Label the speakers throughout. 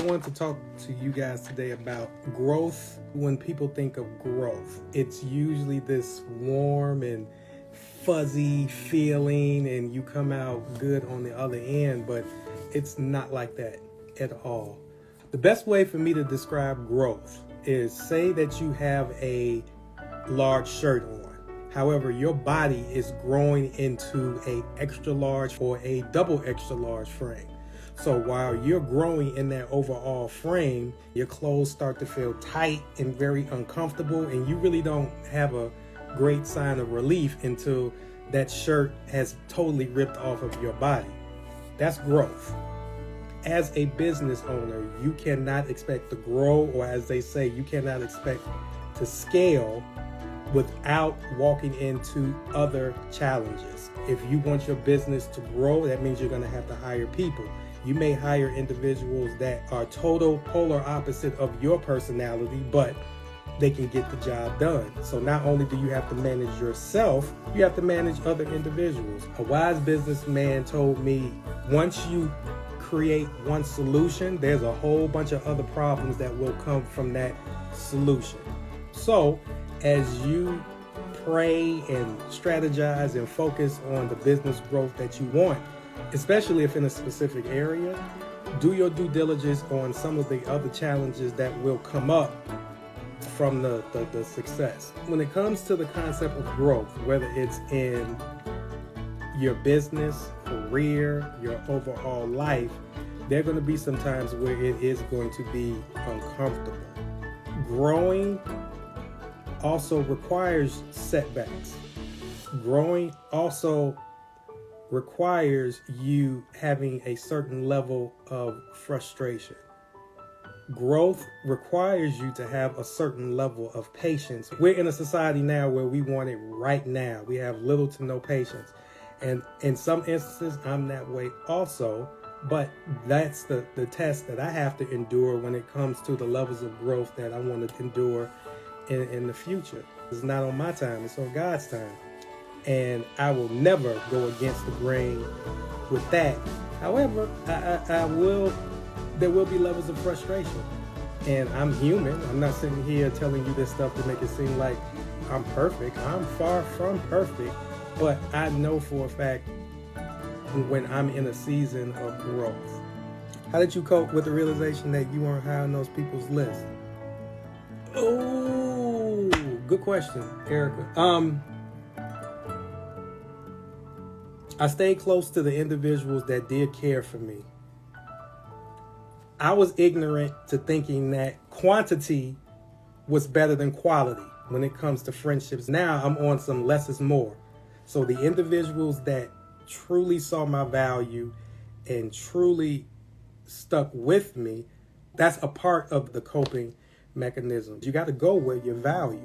Speaker 1: wanted to talk to you guys today about growth. When people think of growth, it's usually this warm and fuzzy feeling and you come out good on the other end, but it's not like that at all. The best way for me to describe growth is, say that you have a large shirt on. However, your body is growing into a extra large or a double extra large frame. So while you're growing in that overall frame, your clothes start to feel tight and very uncomfortable, and you really don't have a great sign of relief until that shirt has totally ripped off of your body. That's growth. As a business owner, you cannot expect to grow, or as they say, you cannot expect to scale without walking into other challenges. If you want your business to grow, that means you're going to have to hire people. You may hire individuals that are total polar opposite of your personality, but they can get the job done. So not only do you have to manage yourself, you have to manage other individuals. A wise businessman told me, once you create one solution, there's a whole bunch of other problems that will come from that solution. So as you pray and strategize and focus on the business growth that you want, especially if in a specific area, do your due diligence on some of the other challenges that will come up from the success. When it comes to the concept of growth, whether it's in your business, career, your overall life, there are going to be some times where it is going to be uncomfortable. Growing also requires setbacks. Growing also requires you having a certain level of frustration. Growth requires you to have a certain level of patience. We're in a society now where we want it right now. We have little to no patience. And in some instances, I'm that way also. But that's the test that I have to endure when it comes to the levels of growth that I want to endure in the future. It's not on my time, it's on God's time. And I will never go against the grain with that. However, there will be levels of frustration. And I'm human. I'm not sitting here telling you this stuff to make it seem like I'm perfect. I'm far from perfect. But I know for a fact when I'm in a season of growth. How did you cope with the realization that you weren't high on those people's list? Oh, good question, Erica. I stayed close to the individuals that did care for me. I was ignorant to thinking that quantity was better than quality when it comes to friendships. Now I'm on some less is more. So the individuals that truly saw my value and truly stuck with me, that's a part of the coping mechanism. You got to go where you're valued.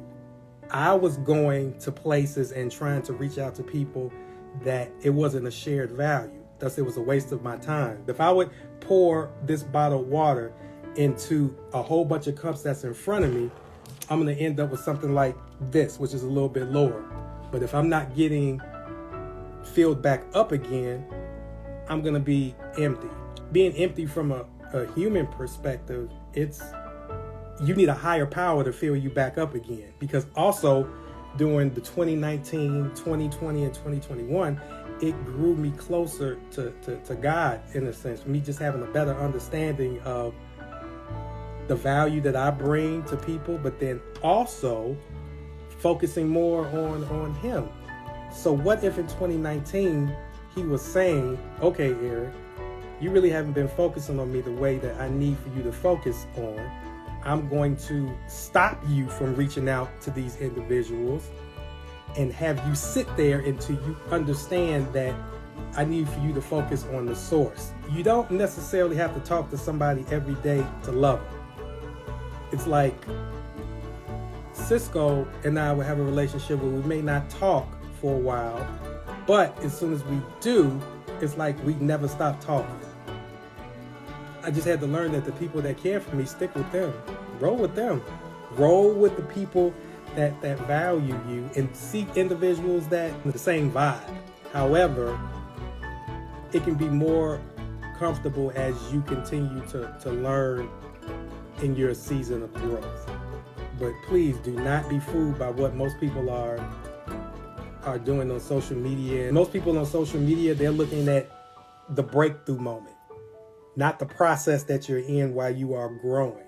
Speaker 1: I was going to places and trying to reach out to people that it wasn't a shared value. Thus, it was a waste of my time. If I would pour this bottled water into a whole bunch of cups that's in front of me, I'm going to end up with something like this, which is a little bit lower. But if I'm not getting filled back up again, I'm going to be empty. Being empty from a human perspective, you need a higher power to fill you back up again. Because also, during the 2019, 2020, and 2021, it grew me closer to God, in a sense. Me just having a better understanding of the value that I bring to people, but then also focusing more on Him. So what if in 2019, He was saying, okay, Eric, you really haven't been focusing on me the way that I need for you to focus on. I'm going to stop you from reaching out to these individuals and have you sit there until you understand that I need for you to focus on the source. You don't necessarily have to talk to somebody every day to love them. It's like Cisco and I will have a relationship where we may not talk for a while, but as soon as we do, it's like we never stop talking. I just had to learn that the people that care for me, stick with them. Roll with them. Roll with the people that value you, and seek individuals that have the same vibe. However, it can be more comfortable as you continue to learn in your season of growth. But please do not be fooled by what most people are doing on social media. Most people on social media, they're looking at the breakthrough moment, not the process that you're in while you are growing.